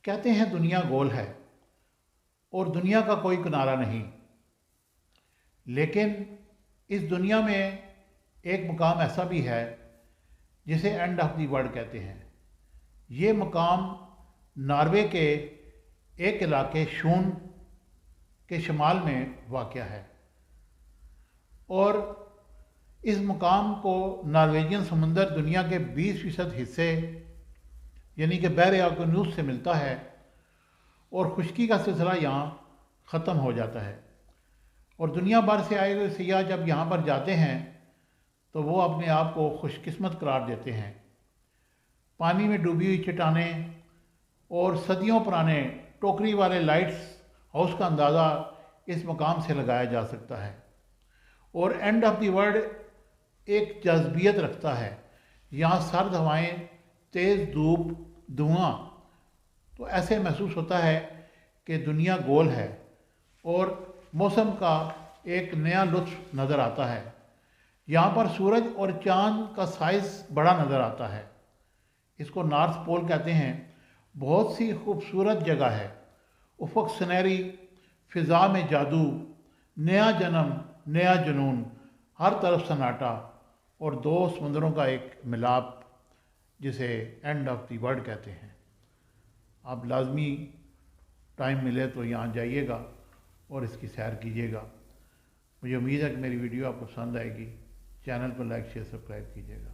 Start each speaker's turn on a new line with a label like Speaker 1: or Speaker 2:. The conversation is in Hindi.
Speaker 1: कहते हैं दुनिया गोल है और दुनिया का कोई किनारा नहीं, लेकिन इस दुनिया में एक मकाम ऐसा भी है जिसे एंड ऑफ द वर्ल्ड कहते हैं। ये मकाम नॉर्वे के एक इलाके शून के शुमाल में वाक़या है और इस मकाम को नॉर्वेजियन समंदर दुनिया के 20% हिस्से यानी कि बहर ऑर्गेन्यूस से मिलता है और खुश्की का सिलसिला यहाँ ख़त्म हो जाता है और दुनिया भर से आए हुए सियाह जब यहाँ पर जाते हैं तो वो अपने आप को खुशकिस्मत करार देते हैं। पानी में डूबी हुई चट्टानें और सदियों पुराने टोकरी वाले लाइट्स हाउस का अंदाज़ा इस मकाम से लगाया जा सकता है और एंड ऑफ द वर्ल्ड एक जज्बियत रखता है। यहाँ सर्द हवाएं, तेज़ धूप, धुआं, तो ऐसे महसूस होता है कि दुनिया गोल है और मौसम का एक नया लुत्फ नज़र आता है। यहाँ पर सूरज और चाँद का साइज़ बड़ा नज़र आता है। इसको नॉर्थ पोल कहते हैं। बहुत सी खूबसूरत जगह है। उफ़क़ सुनहरी, फ़िज़ा में जादू, नया जन्म, नया जुनून, हर तरफ सन्नाटा और दो समुंदरों का एक मिलाप जिसे एंड ऑफ द वर्ल्ड कहते हैं। आप लाजमी टाइम मिले तो यहाँ जाइएगा और इसकी सैर कीजिएगा। मुझे उम्मीद है कि मेरी वीडियो आपको पसंद आएगी। चैनल को लाइक शेयर सब्सक्राइब कीजिएगा।